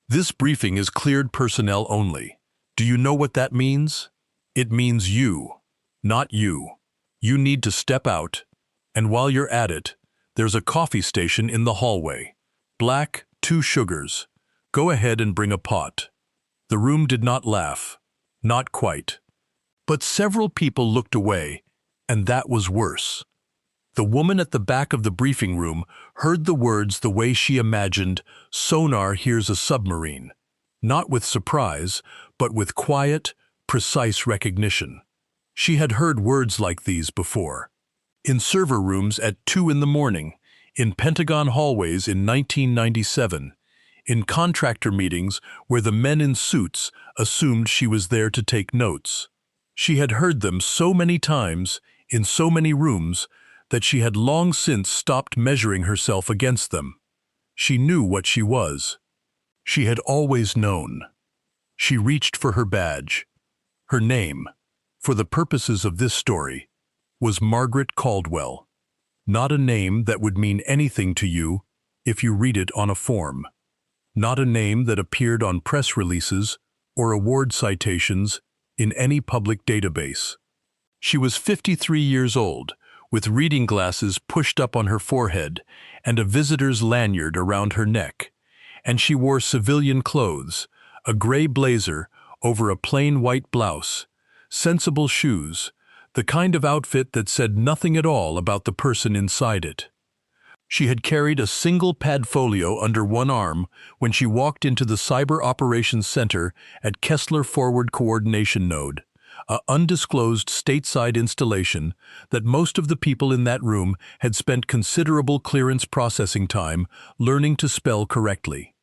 This briefing is cleared personnel only. Do you know what that means? It means you, not you. You need to step out, and while you're at it, there's a coffee station in the hallway. Black, 2 sugars. Go ahead and bring a pot. The room did not laugh. Not quite. But several people looked away, and that was worse. The woman at the back of the briefing room heard the words the way she imagined sonar hears a submarine. Not with surprise, but with quiet, precise recognition. She had heard words like these before. In server rooms at 2 in the morning, in Pentagon hallways in 1997, in contractor meetings where the men in suits assumed she was there to take notes. She had heard them so many times, in so many rooms, that she had long since stopped measuring herself against them. She knew what she was. She had always known. She reached for her badge. Her name, for the purposes of this story, was Margaret Caldwell. Not a name that would mean anything to you if you read it on a form. Not a name that appeared on press releases or award citations in any public database. She was 53 years old, with reading glasses pushed up on her forehead and a visitor's lanyard around her neck, and she wore civilian clothes, a gray blazer over a plain white blouse, sensible shoes, the kind of outfit that said nothing at all about the person inside it. She had carried a single padfolio under one arm when she walked into the Cyber Operations Center at Kessler Forward Coordination Node, an undisclosed stateside installation that most of the people in that room had spent considerable clearance processing time learning to spell correctly.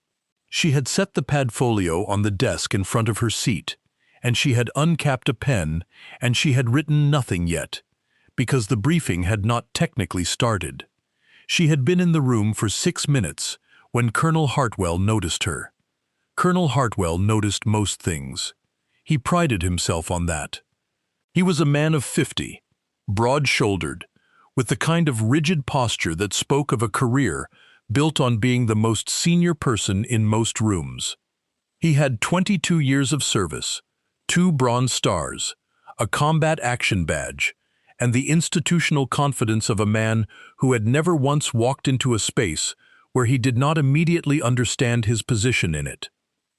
She had set the padfolio on the desk in front of her seat, and she had uncapped a pen, and she had written nothing yet, because the briefing had not technically started. She had been in the room for 6 minutes when Colonel Hartwell noticed her. Colonel Hartwell noticed most things. He prided himself on that. He was a man of 50, broad-shouldered, with the kind of rigid posture that spoke of a career built on being the most senior person in most rooms. He had 22 years of service, 2 Bronze Stars, a combat action badge, and the institutional confidence of a man who had never once walked into a space where he did not immediately understand his position in it.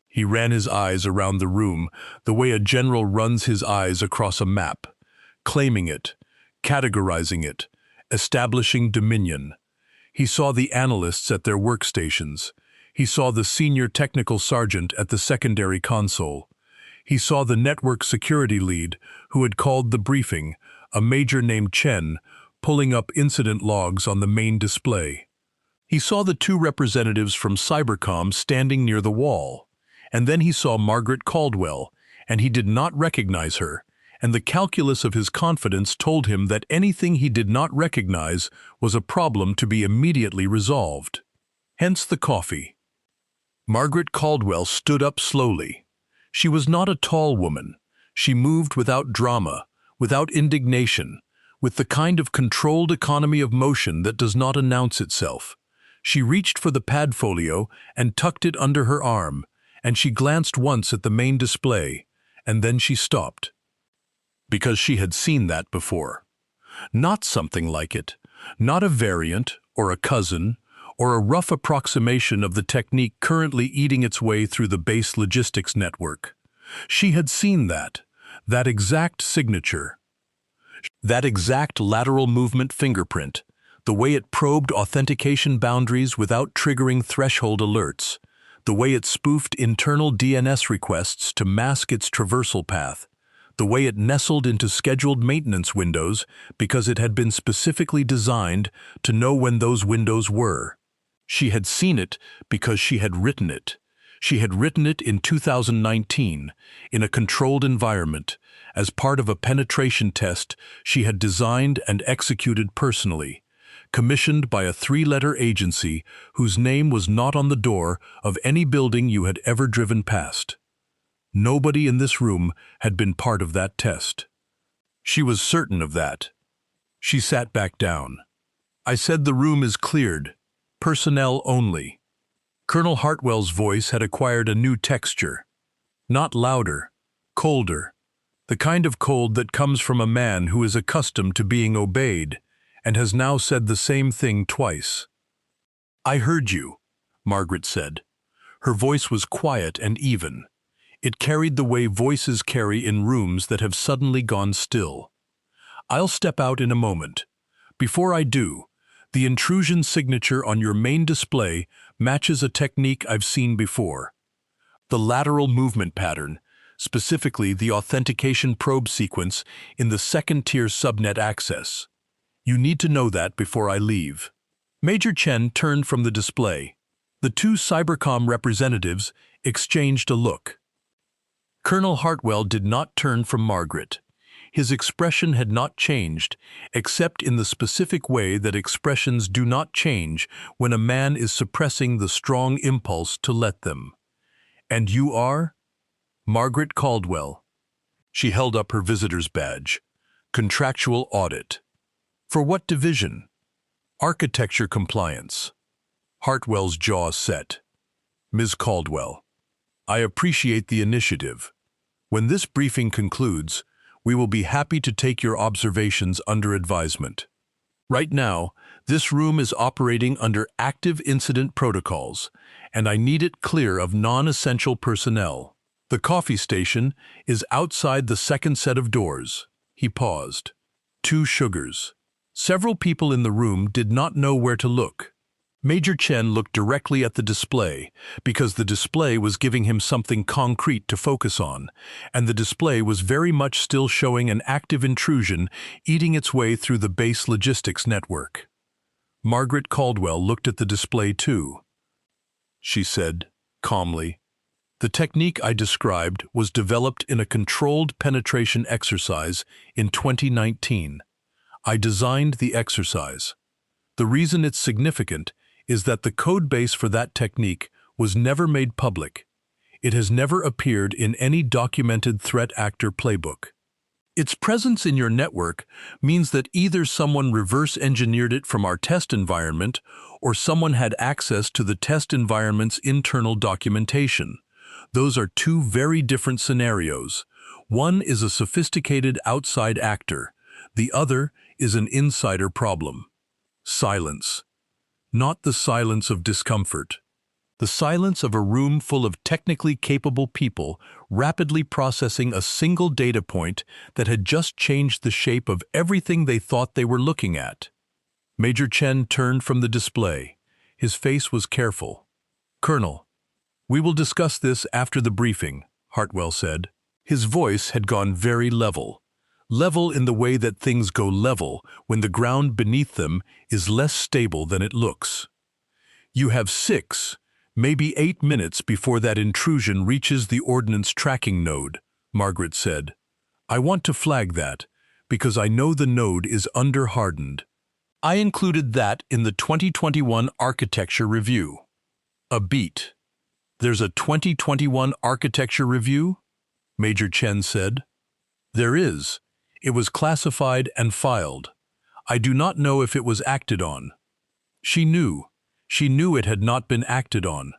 He ran his eyes around the room the way a general runs his eyes across a map, claiming it, categorizing it, establishing dominion. He saw the analysts at their workstations. He saw the senior technical sergeant at the secondary console. He saw the network security lead who had called the briefing, a major named Chen, pulling up incident logs on the main display. He saw the 2 representatives from Cybercom standing near the wall, and then he saw Margaret Caldwell, and he did not recognize her, and the calculus of his confidence told him that anything he did not recognize was a problem to be immediately resolved. Hence the coffee. Margaret Caldwell stood up slowly. She was not a tall woman. She moved without drama, without indignation, with the kind of controlled economy of motion that does not announce itself. She reached for the padfolio and tucked it under her arm, and she glanced once at the main display, and then she stopped. Because she had seen that before. Not something like it, not a variant or a cousin or a rough approximation of the technique currently eating its way through the base logistics network. She had seen that exact signature, that exact lateral movement fingerprint, the way it probed authentication boundaries without triggering threshold alerts, the way it spoofed internal DNS requests to mask its traversal path, the way it nestled into scheduled maintenance windows because it had been specifically designed to know when those windows were. She had seen it because she had written it. She had written it in 2019, in a controlled environment, as part of a penetration test she had designed and executed personally, commissioned by a 3-letter agency whose name was not on the door of any building you had ever driven past. Nobody in this room had been part of that test. She was certain of that. She sat back down. I said the room is cleared. Personnel only. Colonel Hartwell's voice had acquired a new texture. Not louder, colder, the kind of cold that comes from a man who is accustomed to being obeyed and has now said the same thing twice. "I heard you," Margaret said. Her voice was quiet and even. It carried the way voices carry in rooms that have suddenly gone still. "I'll step out in a moment. Before I do, the intrusion signature on your main display matches a technique I've seen before. The lateral movement pattern, specifically the authentication probe sequence in the second-tier subnet access. You need to know that before I leave." Major Chen turned from the display. The two Cybercom representatives exchanged a look. Colonel Hartwell did not turn from Margaret. His expression had not changed, except in the specific way that expressions do not change when a man is suppressing the strong impulse to let them. "And you are?" "Margaret Caldwell." She held up her visitor's badge. "Contractual audit." "For what division?" "Architecture compliance." Hartwell's jaw set. "Ms. Caldwell, I appreciate the initiative. When this briefing concludes, we will be happy to take your observations under advisement. Right now, this room is operating under active incident protocols, and I need it clear of non-essential personnel. The coffee station is outside the second set of doors." He paused. 2 sugars. Several people in the room did not know where to look. Major Chen looked directly at the display because the display was giving him something concrete to focus on, and the display was very much still showing an active intrusion eating its way through the base logistics network. Margaret Caldwell looked at the display too. She said, calmly, "The technique I described was developed in a controlled penetration exercise in 2019. I designed the exercise. The reason it's significant is that the code base for that technique was never made public. It has never appeared in any documented threat actor playbook. Its presence in your network means that either someone reverse-engineered it from our test environment or someone had access to the test environment's internal documentation. Those are 2 very different scenarios. One is a sophisticated outside actor. The other is an insider problem." Silence. Not the silence of discomfort. The silence of a room full of technically capable people rapidly processing a single data point that had just changed the shape of everything they thought they were looking at. Major Chen turned from the display. His face was careful. "Colonel, we will discuss this after the briefing," Hartwell said. His voice had gone very level. Level in the way that things go level when the ground beneath them is less stable than it looks. "You have 6, maybe 8 minutes before that intrusion reaches the ordnance tracking node," Margaret said. "I want to flag that, because I know the node is under-hardened. I included that in the 2021 architecture review." A beat. "There's a 2021 architecture review?" Major Chen said. "There is. It was classified and filed. I do not know if it was acted on." She knew. She knew it had not been acted on.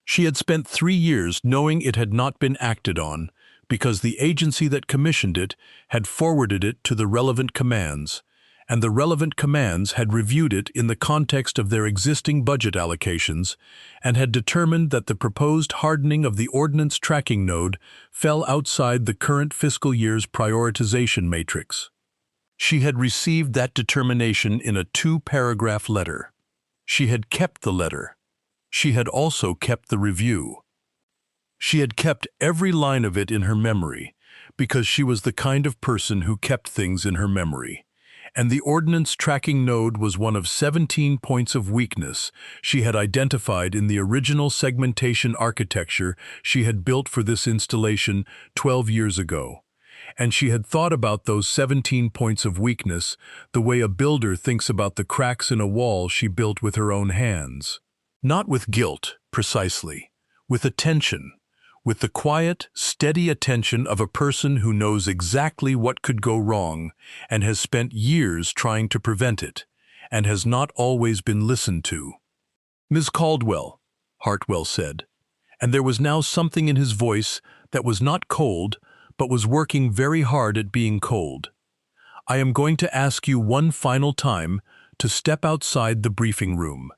She had spent 3 years knowing it had not been acted on because the agency that commissioned it had forwarded it to the relevant commands, and the relevant commands had reviewed it in the context of their existing budget allocations and had determined that the proposed hardening of the ordnance tracking node fell outside the current fiscal year's prioritization matrix. She had received that determination in a 2-paragraph letter. She had kept the letter. She had also kept the review. She had kept every line of it in her memory because she was the kind of person who kept things in her memory. And the ordnance tracking node was one of 17 points of weakness she had identified in the original segmentation architecture she had built for this installation 12 years ago. And she had thought about those 17 points of weakness the way a builder thinks about the cracks in a wall she built with her own hands. Not with guilt, precisely, with attention. With the quiet, steady attention of a person who knows exactly what could go wrong and has spent years trying to prevent it, and has not always been listened to. "Ms. Caldwell, Hartwell said, and there was now something in his voice that was not cold, but was working very hard at being cold. I am going to ask you one final time to step outside the briefing room.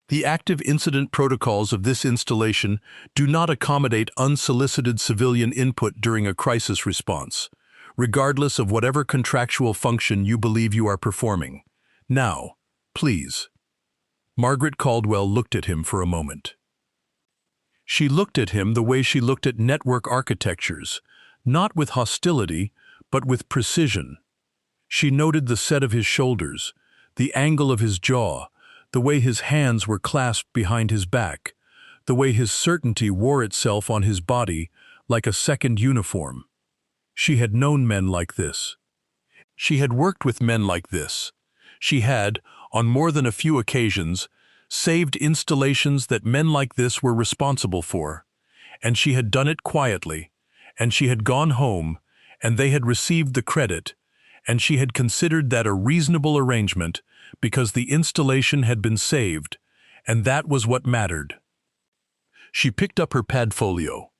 The active incident protocols of this installation do not accommodate unsolicited civilian input during a crisis response, regardless of whatever contractual function you believe you are performing. Now, please. Margaret Caldwell looked at him for a moment. She looked at him the way she looked at network architectures, not with hostility, but with precision. She noted the set of his shoulders, the angle of his jaw, the way his hands were clasped behind his back, the way his certainty wore itself on his body like a second uniform. She had known men like this. She had worked with men like this. She had, on more than a few occasions, saved installations that men like this were responsible for, and she had done it quietly, and she had gone home, and they had received the credit, and she had considered that a reasonable arrangement because the installation had been saved, and that was what mattered. She picked up her padfolio.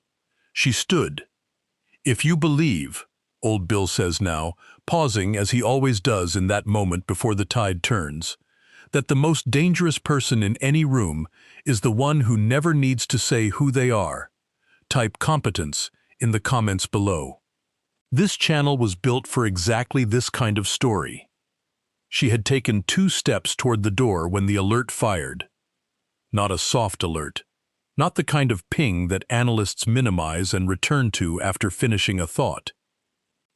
She stood. If you believe, old Bill says now, pausing as he always does in that moment before the tide turns, that the most dangerous person in any room is the one who never needs to say who they are. Type competence in the comments below. This channel was built for exactly this kind of story. She had taken 2 steps toward the door when the alert fired. Not a soft alert. Not the kind of ping that analysts minimize and return to after finishing a thought.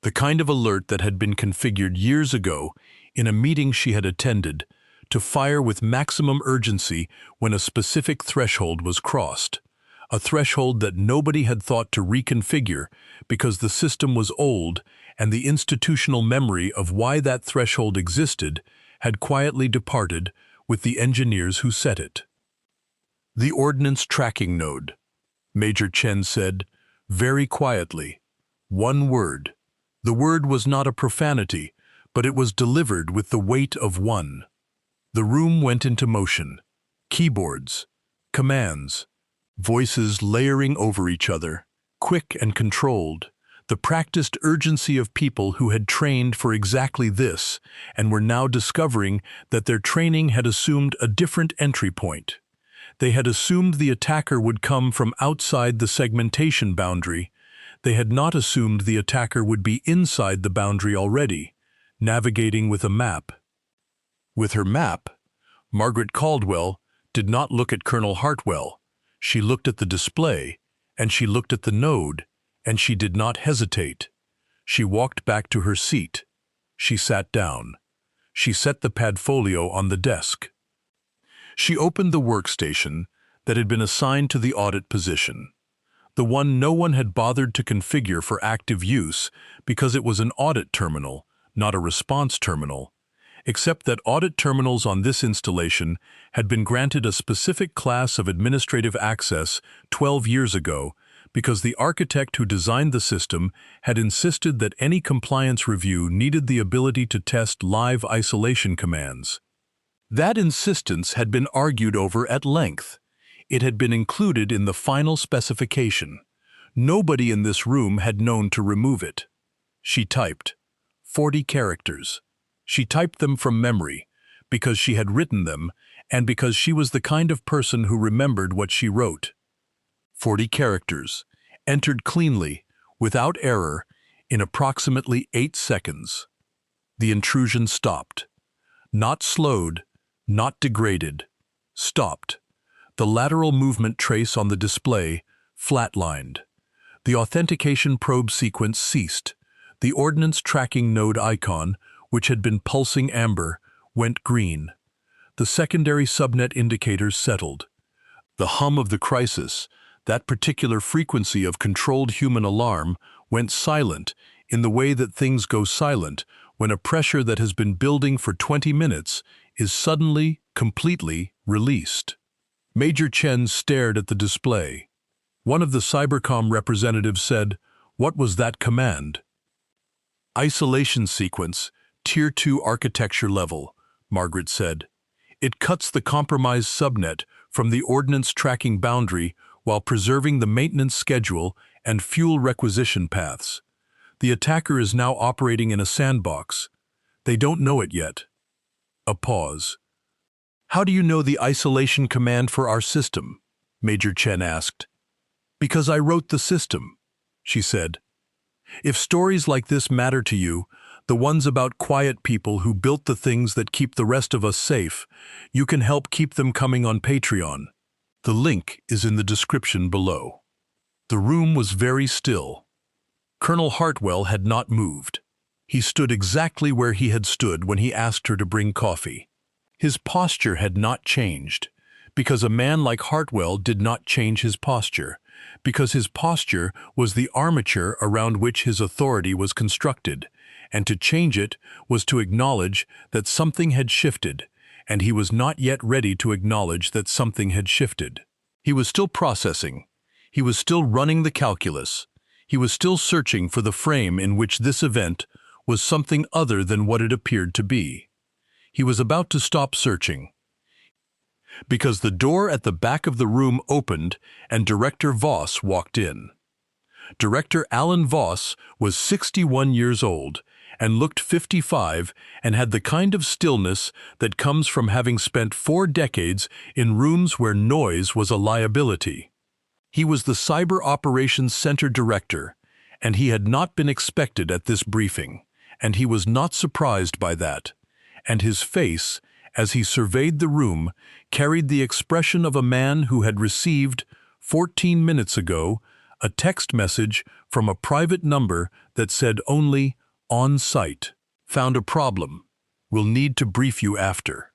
The kind of alert that had been configured years ago in a meeting she had attended to fire with maximum urgency when a specific threshold was crossed. A threshold that nobody had thought to reconfigure because the system was old and the institutional memory of why that threshold existed had quietly departed with the engineers who set it. The ordnance tracking node, Major Chen said, very quietly. One word. The word was not a profanity, but it was delivered with the weight of one. The room went into motion. Keyboards, commands, voices layering over each other, quick and controlled, the practiced urgency of people who had trained for exactly this and were now discovering that their training had assumed a different entry point. They had assumed the attacker would come from outside the segmentation boundary. They had not assumed the attacker would be inside the boundary already, navigating with a map. With her map, Margaret Caldwell did not look at Colonel Hartwell. She looked at the display, and she looked at the node, and she did not hesitate. She walked back to her seat. She sat down. She set the padfolio on the desk. She opened the workstation that had been assigned to the audit position, the one no one had bothered to configure for active use because it was an audit terminal, not a response terminal, except that audit terminals on this installation had been granted a specific class of administrative access 12 years ago because the architect who designed the system had insisted that any compliance review needed the ability to test live isolation commands. That insistence had been argued over at length. It had been included in the final specification. Nobody in this room had known to remove it. She typed 40 characters. She typed them from memory, because she had written them, and because she was the kind of person who remembered what she wrote. 40 characters, entered cleanly, without error, in approximately 8 seconds. The intrusion stopped. Not slowed, not degraded. Stopped. The lateral movement trace on the display flatlined. The authentication probe sequence ceased. The ordnance tracking node icon, which had been pulsing amber, went green. The secondary subnet indicators settled. The hum of the crisis, that particular frequency of controlled human alarm, went silent in the way that things go silent when a pressure that has been building for 20 minutes is suddenly, completely released. Major Chen stared at the display. One of the Cybercom representatives said, "What was that command?" "Isolation sequence, Tier 2 architecture level," Margaret said. "It cuts the compromised subnet from the ordnance tracking boundary while preserving the maintenance schedule and fuel requisition paths. The attacker is now operating in a sandbox. They don't know it yet. A pause. "How do you know the isolation command for our system?" Major Chen asked. "Because I wrote the system," she said. "If stories like this matter to you, the ones about quiet people who built the things that keep the rest of us safe, you can help keep them coming on Patreon. The link is in the description below." The room was very still. Colonel Hartwell had not moved. He stood exactly where he had stood when he asked her to bring coffee. His posture had not changed, because a man like Hartwell did not change his posture, because his posture was the armature around which his authority was constructed, and to change it was to acknowledge that something had shifted, and he was not yet ready to acknowledge that something had shifted. He was still processing. He was still running the calculus. He was still searching for the frame in which this event was something other than what it appeared to be. He was about to stop searching, because the door at the back of the room opened and Director Voss walked in. Director Alan Voss was 61 years old and looked 55 and had the kind of stillness that comes from having spent 4 decades in rooms where noise was a liability. He was the Cyber Operations Center Director, and he had not been expected at this briefing, and he was not surprised by that, and his face, as he surveyed the room, carried the expression of a man who had received, 14 minutes ago, a text message from a private number that said only, "On site. Found a problem. Will need to brief you after."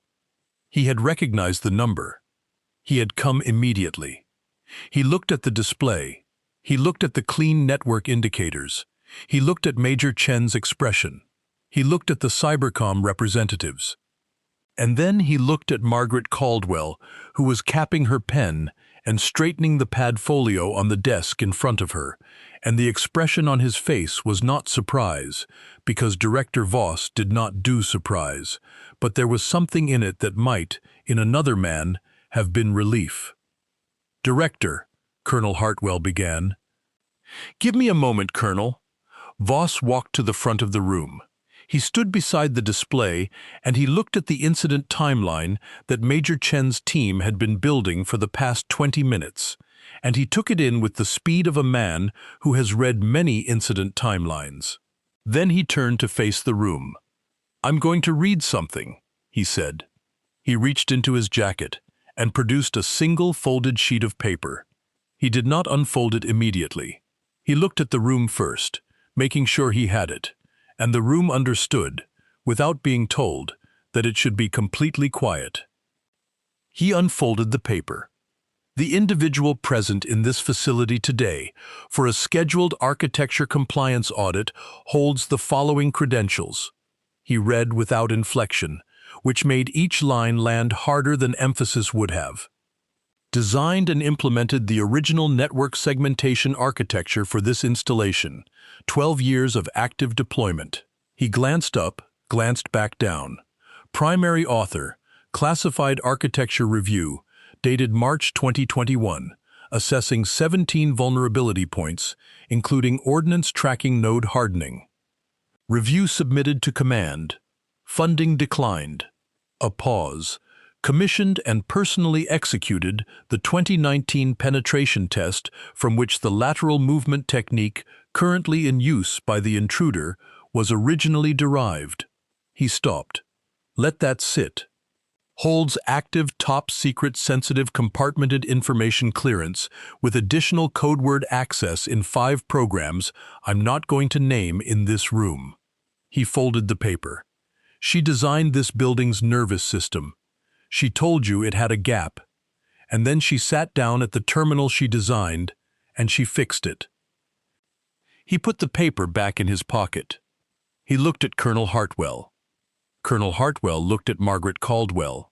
He had recognized the number. He had come immediately. He looked at the display. He looked at the clean network indicators. He looked at Major Chen's expression. He looked at the Cybercom representatives. And then he looked at Margaret Caldwell, who was capping her pen and straightening the pad folio on the desk in front of her, and the expression on his face was not surprise, because Director Voss did not do surprise, but there was something in it that might, in another man, have been relief. "Director," Colonel Hartwell began. "Give me a moment, Colonel." Voss walked to the front of the room. He stood beside the display and he looked at the incident timeline that Major Chen's team had been building for the past 20 minutes, and he took it in with the speed of a man who has read many incident timelines. Then he turned to face the room. "I'm going to read something," he said. He reached into his jacket and produced a single folded sheet of paper. He did not unfold it immediately. He looked at the room first, making sure he had it, and the room understood, without being told, that it should be completely quiet. He unfolded the paper. "The individual present in this facility today for a scheduled architecture compliance audit holds the following credentials." He read without inflection, which made each line land harder than emphasis would have. "Designed and implemented the original network segmentation architecture for this installation. 12 years of active deployment." He glanced up, glanced back down. "Primary author, Classified Architecture Review, dated March 2021, assessing 17 vulnerability points, including ordnance tracking node hardening. Review submitted to command. Funding declined." A pause. "Commissioned and personally executed the 2019 penetration test from which the lateral movement technique currently in use by the intruder was originally derived." He stopped. "Let that sit. Holds active top-secret sensitive compartmented information clearance with additional codeword access in 5 programs I'm not going to name in this room." He folded the paper. "She designed this building's nervous system. She told you it had a gap, and then she sat down at the terminal she designed, and she fixed it." He put the paper back in his pocket. He looked at Colonel Hartwell. Colonel Hartwell looked at Margaret Caldwell.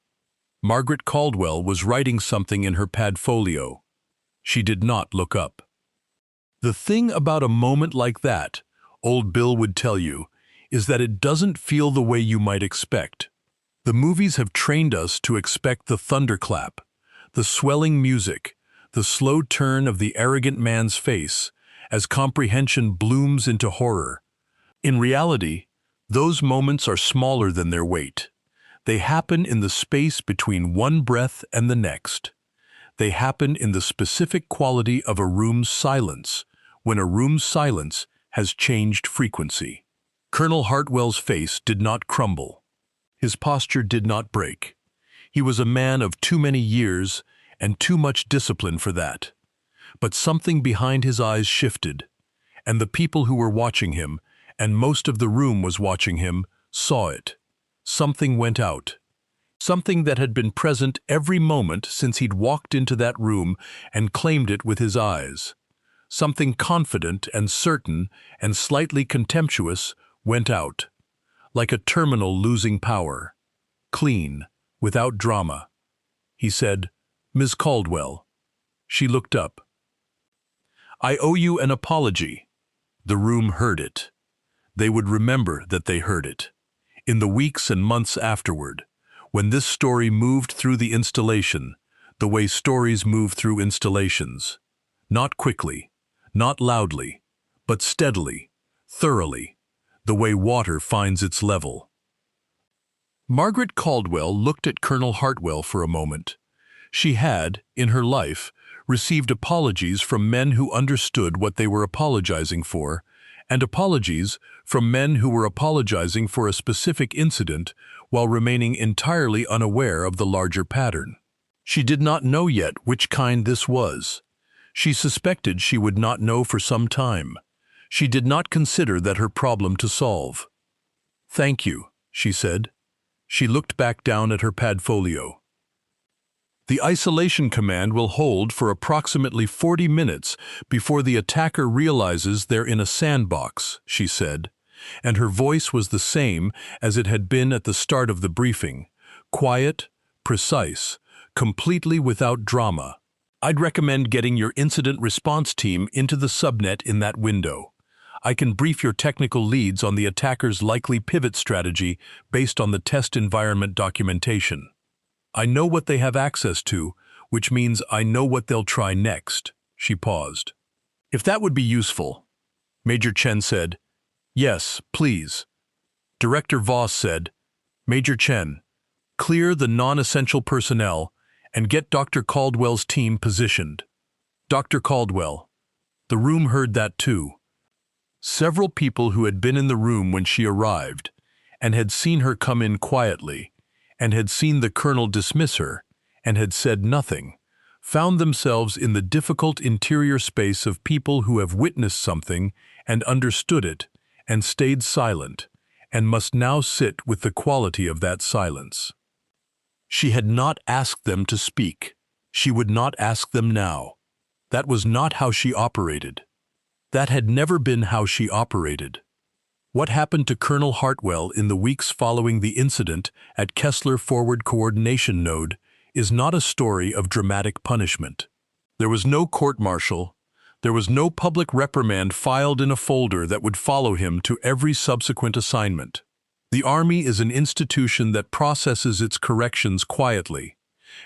Margaret Caldwell was writing something in her pad folio. She did not look up. The thing about a moment like that, old Bill would tell you, is that it doesn't feel the way you might expect. The movies have trained us to expect the thunderclap, the swelling music, the slow turn of the arrogant man's face as comprehension blooms into horror. In reality, those moments are smaller than their weight. They happen in the space between one breath and the next. They happen in the specific quality of a room's silence, when a room's silence has changed frequency. Colonel Hartwell's face did not crumble. His posture did not break. He was a man of too many years and too much discipline for that. But something behind his eyes shifted, and the people who were watching him, and most of the room was watching him, saw it. Something went out. Something that had been present every moment since he'd walked into that room and claimed it with his eyes. Something confident and certain and slightly contemptuous went out, like a terminal losing power. Clean, without drama. He said, "Ms. Caldwell." She looked up. "I owe you an apology." The room heard it. They would remember that they heard it. In the weeks and months afterward, when this story moved through the installation, the way stories move through installations. Not quickly, not loudly, but steadily, thoroughly, the way water finds its level. Margaret Caldwell looked at Colonel Hartwell for a moment. She had, in her life, received apologies from men who understood what they were apologizing for, and apologies from men who were apologizing for a specific incident while remaining entirely unaware of the larger pattern. She did not know yet which kind this was. She suspected she would not know for some time. She did not consider that her problem to solve. "Thank you," she said. She looked back down at her padfolio. "The isolation command will hold for approximately 40 minutes before the attacker realizes they're in a sandbox," she said, and her voice was the same as it had been at the start of the briefing, quiet, precise, completely without drama. "I'd recommend getting your incident response team into the subnet in that window. I can brief your technical leads on the attacker's likely pivot strategy based on the test environment documentation. I know what they have access to, which means I know what they'll try next." She paused. "If that would be useful," Major Chen said. "Yes, please." Director Voss said, "Major Chen, clear the non-essential personnel and get Dr. Caldwell's team positioned." Dr. Caldwell. The room heard that too. Several people who had been in the room when she arrived and had seen her come in quietly and had seen the colonel dismiss her and had said nothing, found themselves in the difficult interior space of people who have witnessed something and understood it and stayed silent and must now sit with the quality of that silence. She had not asked them to speak. She would not ask them now. That was not how she operated. That had never been how she operated. What happened to Colonel Hartwell in the weeks following the incident at Kessler Forward Coordination Node is not a story of dramatic punishment. There was no court-martial. There was no public reprimand filed in a folder that would follow him to every subsequent assignment. The Army is an institution that processes its corrections quietly,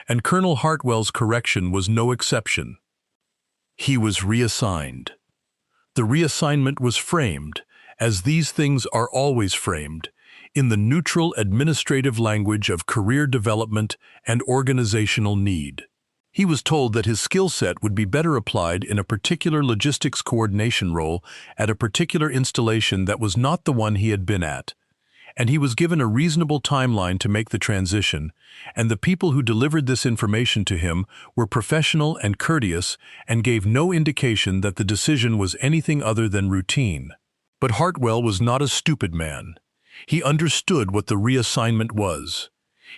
and Colonel Hartwell's correction was no exception. He was reassigned. The reassignment was framed, as these things are always framed, in the neutral administrative language of career development and organizational need. He was told that his skill set would be better applied in a particular logistics coordination role at a particular installation that was not the one he had been at, and he was given a reasonable timeline to make the transition, and the people who delivered this information to him were professional and courteous and gave no indication that the decision was anything other than routine. But Hartwell was not a stupid man. He understood what the reassignment was.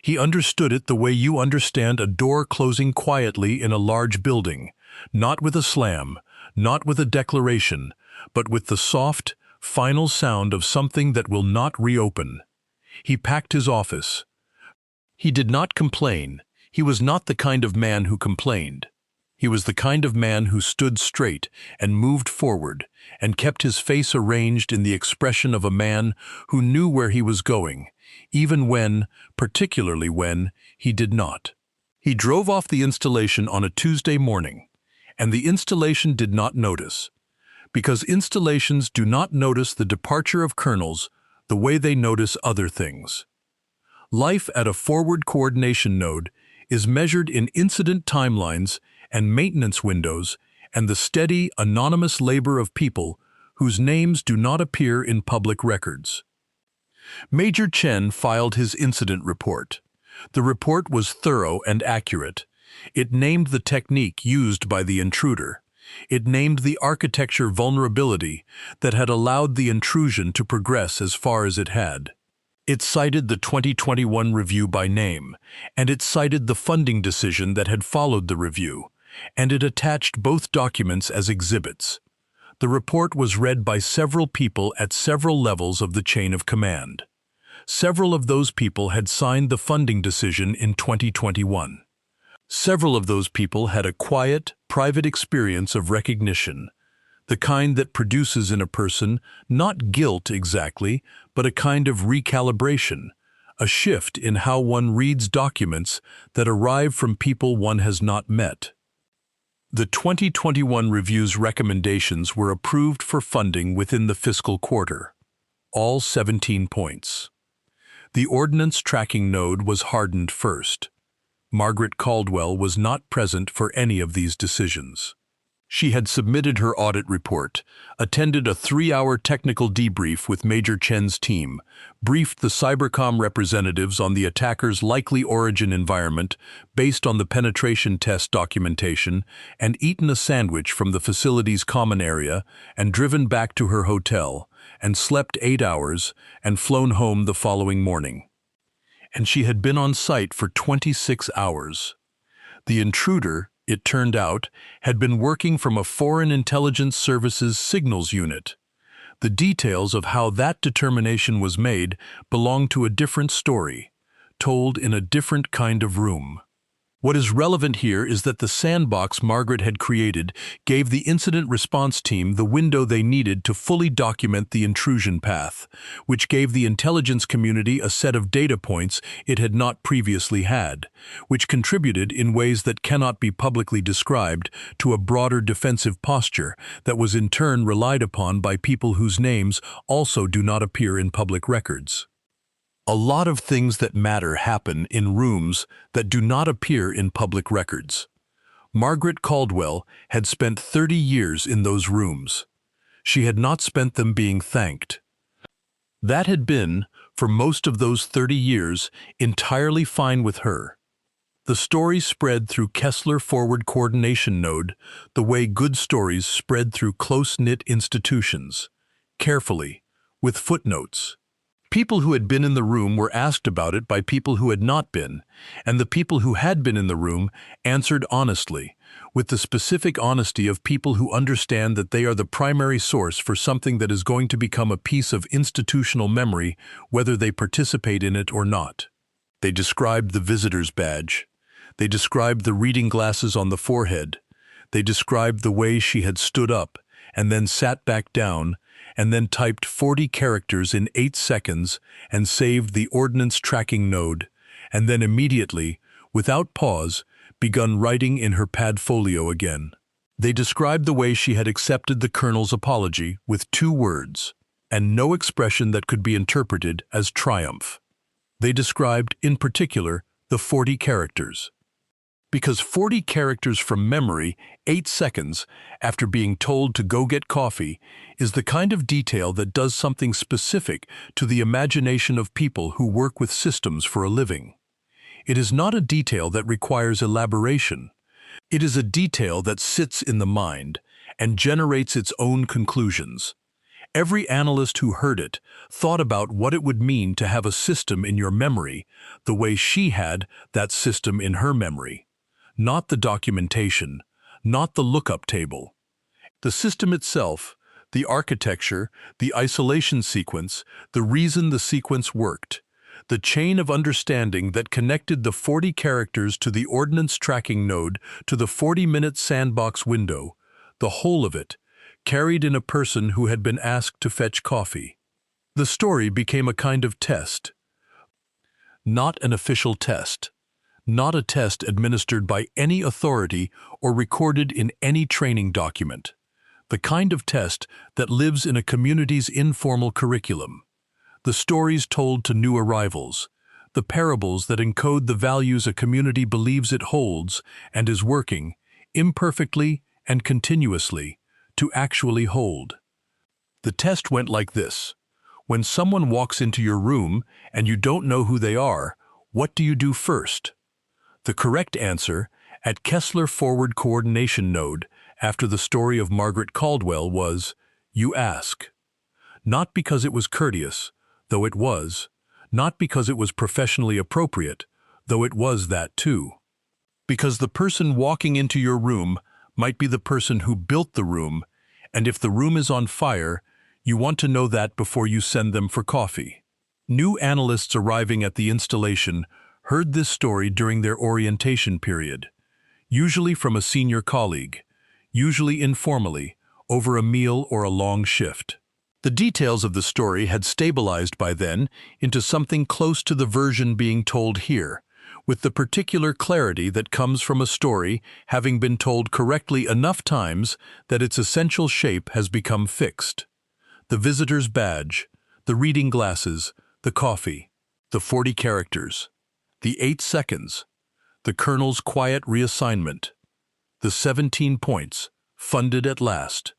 He understood it the way you understand a door closing quietly in a large building, not with a slam, not with a declaration, but with the soft, final sound of something that will not reopen. He packed his office. He did not complain. He was not the kind of man who complained. He was the kind of man who stood straight and moved forward and kept his face arranged in the expression of a man who knew where he was going, even when, particularly when, he did not. He drove off the installation on a Tuesday morning, and the installation did not notice, because installations do not notice the departure of kernels the way they notice other things. Life at a forward coordination node is measured in incident timelines and maintenance windows and the steady, anonymous labor of people whose names do not appear in public records. Major Chen filed his incident report. The report was thorough and accurate. It named the technique used by the intruder. It named the architecture vulnerability that had allowed the intrusion to progress as far as it had. It cited the 2021 review by name, and it cited the funding decision that had followed the review, and it attached both documents as exhibits. The report was read by several people at several levels of the chain of command. Several of those people had signed the funding decision in 2021. Several of those people had a quiet, private experience of recognition, the kind that produces in a person not guilt exactly, but a kind of recalibration, a shift in how one reads documents that arrive from people one has not met. The 2021 review's recommendations were approved for funding within the fiscal quarter, all 17 points. The ordnance tracking node was hardened first. Margaret Caldwell was not present for any of these decisions. She had submitted her audit report, attended a 3-hour technical debrief with Major Chen's team, briefed the Cybercom representatives on the attacker's likely origin environment based on the penetration test documentation, and eaten a sandwich from the facility's common area, and driven back to her hotel, and slept 8 hours, and flown home the following morning. And she had been on site for 26 hours. The intruder, it turned out, had been working from a foreign intelligence services signals unit. The details of how that determination was made belong to a different story, told in a different kind of room. What is relevant here is that the sandbox Margaret had created gave the incident response team the window they needed to fully document the intrusion path, which gave the intelligence community a set of data points it had not previously had, which contributed in ways that cannot be publicly described to a broader defensive posture that was in turn relied upon by people whose names also do not appear in public records. A lot of things that matter happen in rooms that do not appear in public records. Margaret Caldwell had spent 30 years in those rooms. She had not spent them being thanked. That had been, for most of those 30 years, entirely fine with her. The story spread through Kessler Forward Coordination Node the way good stories spread through close-knit institutions, carefully, with footnotes. People who had been in the room were asked about it by people who had not been, and the people who had been in the room answered honestly, with the specific honesty of people who understand that they are the primary source for something that is going to become a piece of institutional memory, whether they participate in it or not. They described the visitor's badge. They described the reading glasses on the forehead. They described the way she had stood up and then sat back down and then typed 40 characters in 8 seconds and saved the ordnance tracking node, and then immediately, without pause, begun writing in her padfolio again. They described the way she had accepted the colonel's apology with 2 words, and no expression that could be interpreted as triumph. They described, in particular, the 40 characters. Because 40 characters from memory, 8 seconds, after being told to go get coffee, is the kind of detail that does something specific to the imagination of people who work with systems for a living. It is not a detail that requires elaboration. It is a detail that sits in the mind and generates its own conclusions. Every analyst who heard it thought about what it would mean to have a system in your memory the way she had that system in her memory. Not the documentation, not the lookup table. The system itself, the architecture, the isolation sequence, the reason the sequence worked, the chain of understanding that connected the 40 characters to the ordnance tracking node to the 40-minute sandbox window, the whole of it, carried in a person who had been asked to fetch coffee. The story became a kind of test. Not an official test. not a test administered by any authority or recorded in any training document. The kind of test that lives in a community's informal curriculum. The stories told to new arrivals. The parables that encode the values a community believes it holds and is working, imperfectly and continuously, to actually hold. The test went like this. When someone walks into your room and you don't know who they are, what do you do first? The correct answer, at Kessler Forward Coordination Node, after the story of Margaret Caldwell, was, you ask. Not because it was courteous, though it was. Not because it was professionally appropriate, though it was that too. Because the person walking into your room might be the person who built the room, and if the room is on fire, you want to know that before you send them for coffee. New analysts arriving at the installation heard this story during their orientation period, usually from a senior colleague, usually informally, over a meal or a long shift. The details of the story had stabilized by then into something close to the version being told here, with the particular clarity that comes from a story having been told correctly enough times that its essential shape has become fixed. The visitor's badge, the reading glasses, the coffee, the 40 characters, the 8 seconds, the colonel's quiet reassignment, the 17 points, funded at last,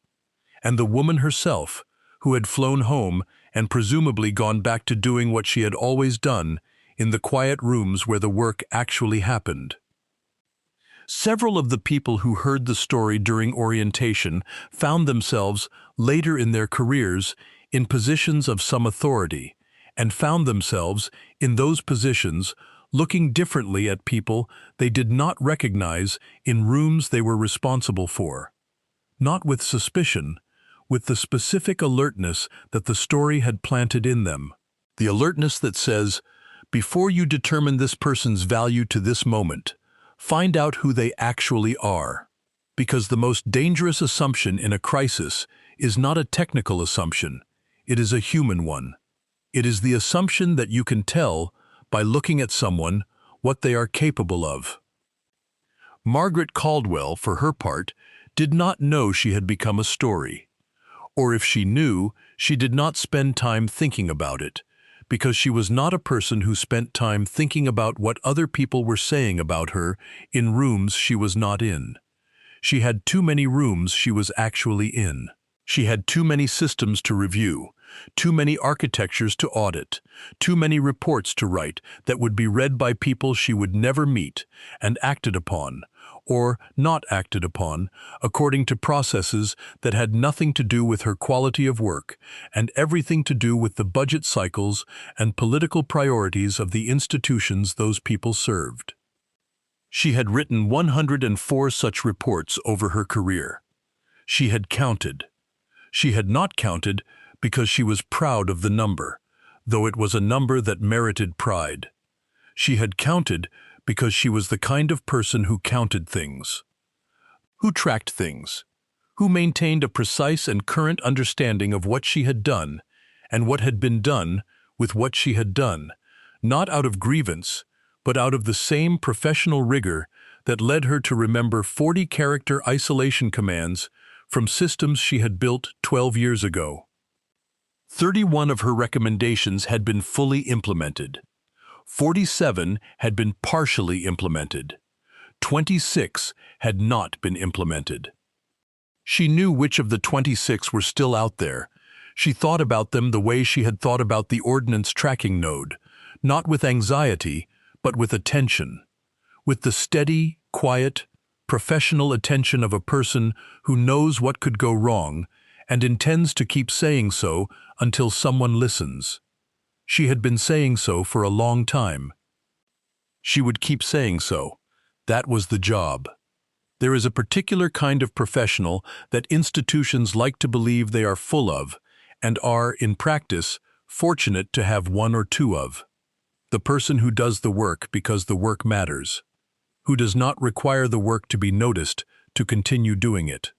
and the woman herself, who had flown home and presumably gone back to doing what she had always done in the quiet rooms where the work actually happened. Several of the people who heard the story during orientation found themselves, later in their careers, in positions of some authority, and found themselves, in those positions, looking differently at people they did not recognize in rooms they were responsible for. Not with suspicion, with the specific alertness that the story had planted in them. The alertness that says, before you determine this person's value to this moment, find out who they actually are. Because the most dangerous assumption in a crisis is not a technical assumption, it is a human one. It is the assumption that you can tell, by looking at someone, what they are capable of. Margaret Caldwell, for her part, did not know she had become a story. Or if she knew, she did not spend time thinking about it, because she was not a person who spent time thinking about what other people were saying about her in rooms she was not in. She had too many rooms she was actually in. She had too many systems to review, too many architectures to audit, too many reports to write that would be read by people she would never meet and acted upon, or not acted upon, according to processes that had nothing to do with her quality of work and everything to do with the budget cycles and political priorities of the institutions those people served. She had written 104 such reports over her career. She had counted. She had not counted because she was proud of the number, though it was a number that merited pride. She had counted because she was the kind of person who counted things, who tracked things, who maintained a precise and current understanding of what she had done and what had been done with what she had done, not out of grievance, but out of the same professional rigor that led her to remember 40-character isolation commands from systems she had built 12 years ago. 31 of her recommendations had been fully implemented. 47 had been partially implemented. 26 had not been implemented. She knew which of the 26 were still out there. She thought about them the way she had thought about the ordnance tracking node, not with anxiety, but with attention, with the steady, quiet, professional attention of a person who knows what could go wrong and intends to keep saying so until someone listens. She had been saying so for a long time. She would keep saying so. That was the job. There is a particular kind of professional that institutions like to believe they are full of, and are, in practice, fortunate to have one or two of. The person who does the work because the work matters, who does not require the work to be noticed to continue doing it.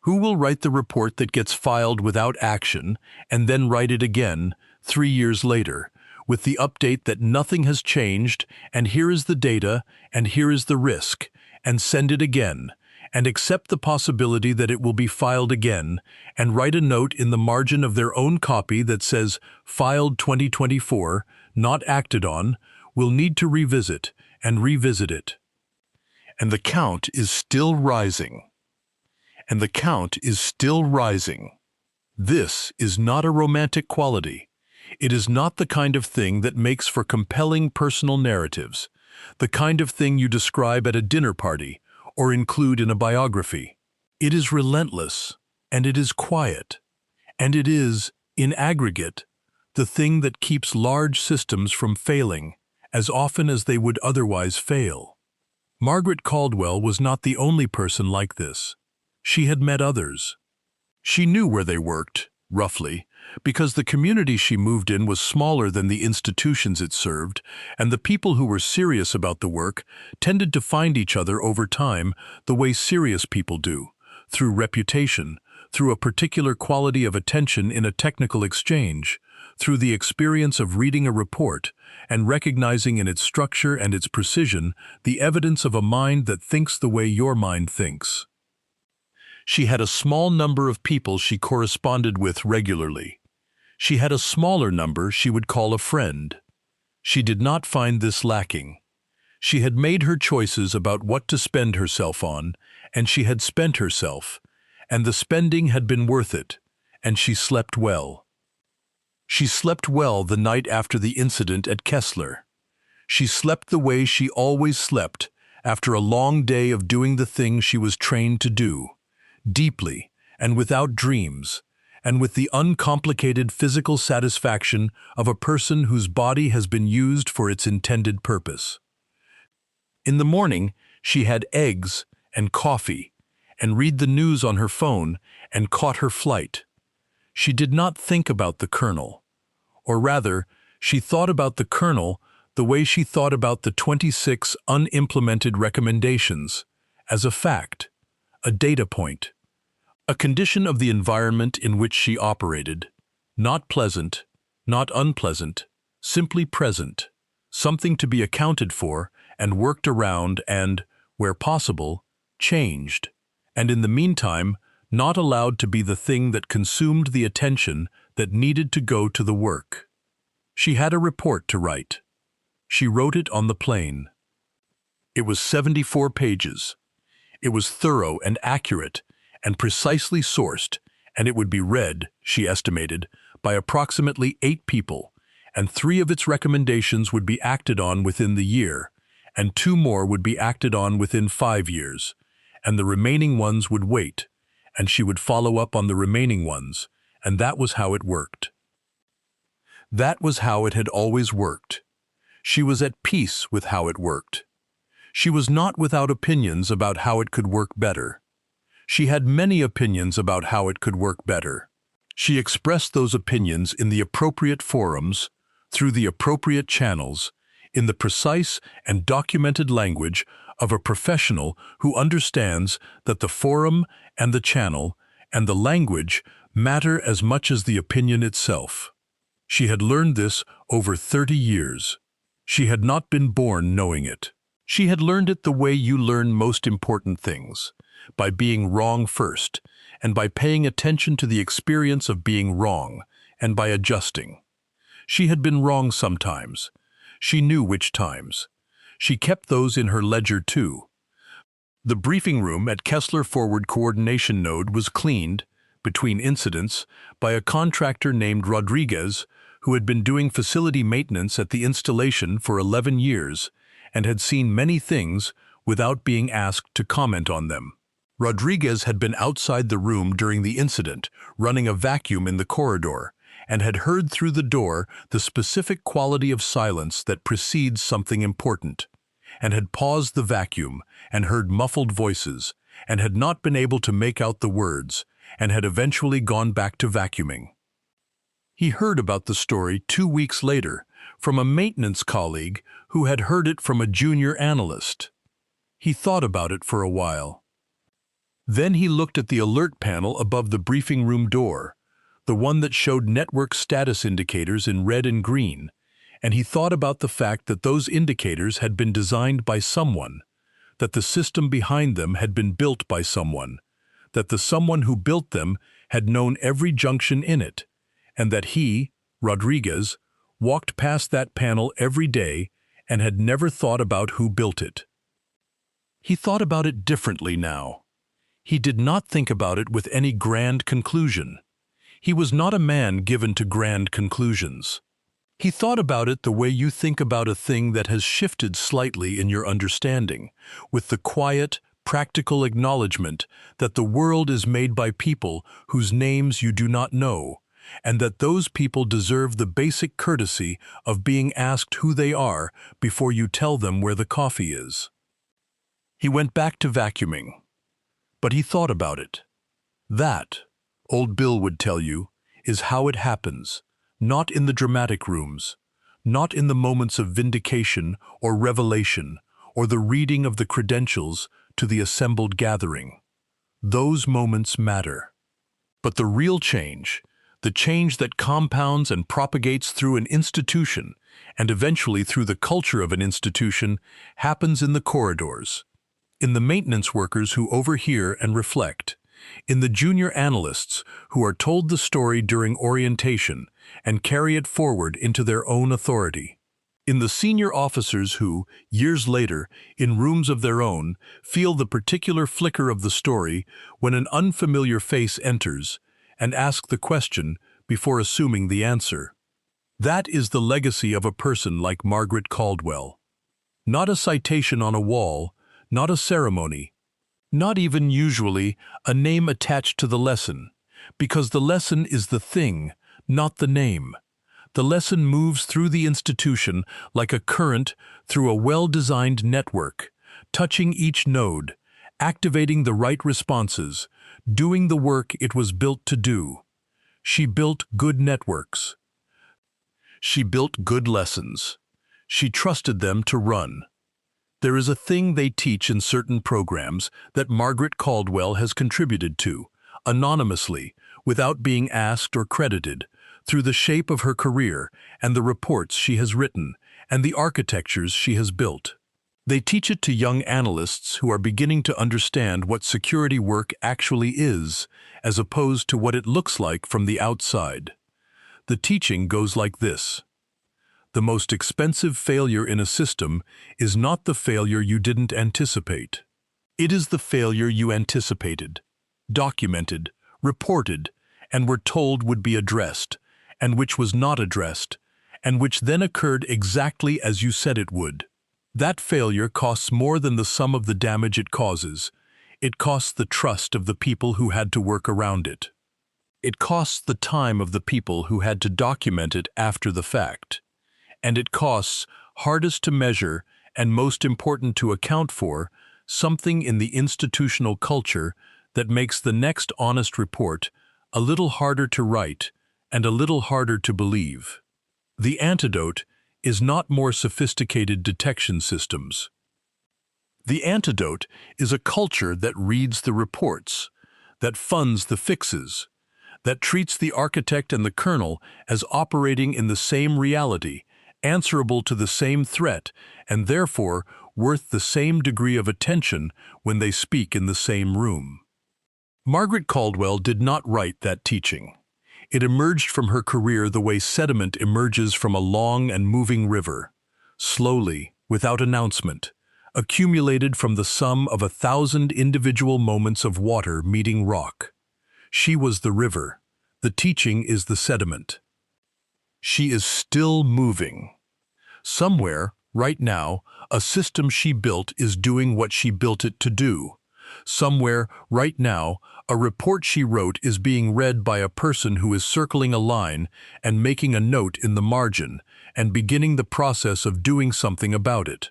Who will write the report that gets filed without action and then write it again 3 years later, with the update that nothing has changed, and here is the data, and here is the risk, and send it again, and accept the possibility that it will be filed again, and write a note in the margin of their own copy that says, filed 2024, not acted on, will need to revisit, and revisit it. And the count is still rising. And the count is still rising. This is not a romantic quality. It is not the kind of thing that makes for compelling personal narratives, the kind of thing you describe at a dinner party or include in a biography. It is relentless, and it is quiet, and it is, in aggregate, the thing that keeps large systems from failing as often as they would otherwise fail. Margaret Caldwell was not the only person like this. She had met others. She knew where they worked, roughly, because the community she moved in was smaller than the institutions it served, and the people who were serious about the work tended to find each other over time the way serious people do, through reputation, through a particular quality of attention in a technical exchange, through the experience of reading a report and recognizing in its structure and its precision the evidence of a mind that thinks the way your mind thinks. She had a small number of people she corresponded with regularly. She had a smaller number she would call a friend. She did not find this lacking. She had made her choices about what to spend herself on, and she had spent herself, and the spending had been worth it, and she slept well. She slept well the night after the incident at Kessler. She slept the way she always slept after a long day of doing the thing she was trained to do, deeply and without dreams, and with the uncomplicated physical satisfaction of a person whose body has been used for its intended purpose. In the morning, she had eggs and coffee, and read the news on her phone, and caught her flight. She did not think about the Colonel. Or rather, she thought about the Colonel the way she thought about the 26 unimplemented recommendations, as a fact, a data point, a condition of the environment in which she operated, not pleasant, not unpleasant, simply present, something to be accounted for and worked around and, where possible, changed, and in the meantime, not allowed to be the thing that consumed the attention that needed to go to the work. She had a report to write. She wrote it on the plane. It was 74 pages. It was thorough and accurate and precisely sourced, and it would be read, she estimated, by approximately 8 people, and 3 of its recommendations would be acted on within the year, and 2 more would be acted on within 5 years, and the remaining ones would wait, and she would follow up on the remaining ones, and that was how it worked. That was how it had always worked. She was at peace with how it worked. She was not without opinions about how it could work better. She had many opinions about how it could work better. She expressed those opinions in the appropriate forums, through the appropriate channels, in the precise and documented language of a professional who understands that the forum and the channel and the language matter as much as the opinion itself. She had learned this over 30 years. She had not been born knowing it. She had learned it the way you learn most important things, by being wrong first, and by paying attention to the experience of being wrong, and by adjusting. She had been wrong sometimes. She knew which times. She kept those in her ledger too. The briefing room at Kessler Forward Coordination Node was cleaned, between incidents, by a contractor named Rodriguez, who had been doing facility maintenance at the installation for 11 years and had seen many things without being asked to comment on them. Rodriguez had been outside the room during the incident, running a vacuum in the corridor, and had heard through the door the specific quality of silence that precedes something important, and had paused the vacuum and heard muffled voices, and had not been able to make out the words, and had eventually gone back to vacuuming. He heard about the story 2 weeks later from a maintenance colleague who had heard it from a junior analyst. He thought about it for a while. Then he looked at the alert panel above the briefing room door, the one that showed network status indicators in red and green, and he thought about the fact that those indicators had been designed by someone, that the system behind them had been built by someone, that the someone who built them had known every junction in it, and that he, Rodriguez, walked past that panel every day and had never thought about who built it. He thought about it differently now. He did not think about it with any grand conclusion. He was not a man given to grand conclusions. He thought about it the way you think about a thing that has shifted slightly in your understanding, with the quiet, practical acknowledgement that the world is made by people whose names you do not know, and that those people deserve the basic courtesy of being asked who they are before you tell them where the coffee is. He went back to vacuuming, but he thought about it. That, old Bill would tell you, is how it happens, not in the dramatic rooms, not in the moments of vindication or revelation or the reading of the credentials to the assembled gathering. Those moments matter. But the real change, the change that compounds and propagates through an institution and eventually through the culture of an institution, happens in the corridors, in the maintenance workers who overhear and reflect, in the junior analysts who are told the story during orientation and carry it forward into their own authority, in the senior officers who, years later, in rooms of their own, feel the particular flicker of the story when an unfamiliar face enters and ask the question before assuming the answer. That is the legacy of a person like Margaret Caldwell. Not a citation on a wall, not a ceremony, not even usually a name attached to the lesson, because the lesson is the thing, not the name. The lesson moves through the institution like a current through a well-designed network, touching each node, activating the right responses, doing the work it was built to do. She built good networks. She built good lessons. She trusted them to run. There is a thing they teach in certain programs that Margaret Caldwell has contributed to, anonymously, without being asked or credited, through the shape of her career and the reports she has written and the architectures she has built. They teach it to young analysts who are beginning to understand what security work actually is, as opposed to what it looks like from the outside. The teaching goes like this. The most expensive failure in a system is not the failure you didn't anticipate. It is the failure you anticipated, documented, reported, and were told would be addressed, and which was not addressed, and which then occurred exactly as you said it would. That failure costs more than the sum of the damage it causes. It costs the trust of the people who had to work around it. It costs the time of the people who had to document it after the fact. And it costs, hardest to measure and most important to account for, something in the institutional culture that makes the next honest report a little harder to write and a little harder to believe. The antidote is not more sophisticated detection systems. The antidote is a culture that reads the reports, that funds the fixes, that treats the architect and the colonel as operating in the same reality, answerable to the same threat, and therefore worth the same degree of attention when they speak in the same room. Margaret Caldwell did not write that teaching. It emerged from her career the way sediment emerges from a long and moving river, slowly, without announcement, accumulated from the sum of 1,000 individual moments of water meeting rock. She was the river. The teaching is the sediment. She is still moving. Somewhere, right now, a system she built is doing what she built it to do. Somewhere, right now, a report she wrote is being read by a person who is circling a line and making a note in the margin and beginning the process of doing something about it.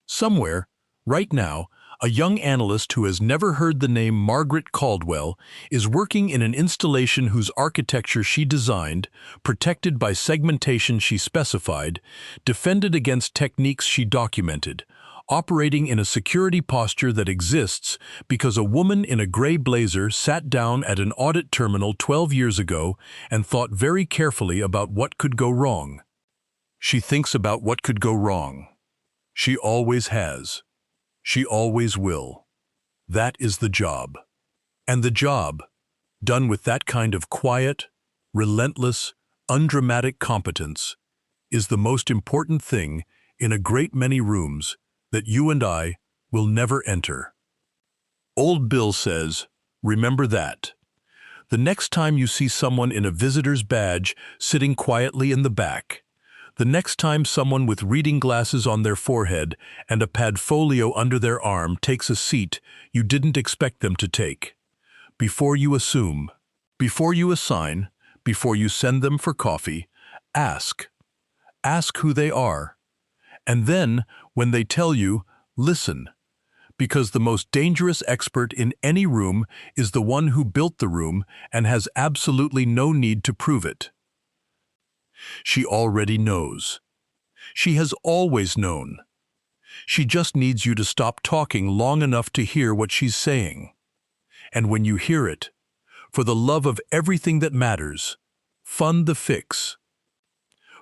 Somewhere, right now, a young analyst who has never heard the name Margaret Caldwell is working in an installation whose architecture she designed, protected by segmentation she specified, defended against techniques she documented, operating in a security posture that exists because a woman in a gray blazer sat down at an audit terminal 12 years ago and thought very carefully about what could go wrong. She thinks about what could go wrong. She always has. She always will. That is the job. And the job, done with that kind of quiet, relentless, undramatic competence, is the most important thing in a great many rooms that you and I will never enter. Old Bill says, remember that. The next time you see someone in a visitor's badge sitting quietly in the back, the next time someone with reading glasses on their forehead and a padfolio under their arm takes a seat you didn't expect them to take, before you assume, before you assign, before you send them for coffee, ask. Ask who they are. And then, when they tell you, listen. Because the most dangerous expert in any room is the one who built the room and has absolutely no need to prove it. She already knows. She has always known. She just needs you to stop talking long enough to hear what she's saying. And when you hear it, for the love of everything that matters, fund the fix.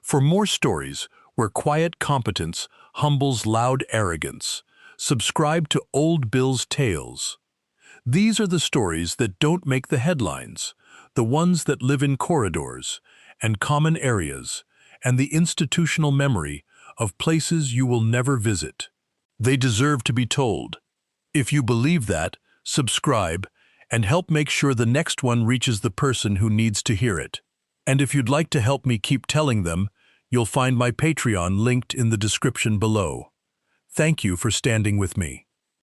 For more stories where quiet competence humbles loud arrogance, subscribe to Old Bill's Tales. These are the stories that don't make the headlines, the ones that live in corridors and common areas and the institutional memory of places you will never visit. They deserve to be told. If you believe that, subscribe and help make sure the next one reaches the person who needs to hear it. And if you'd like to help me keep telling them, you'll find my Patreon linked in the description below. Thank you for standing with me.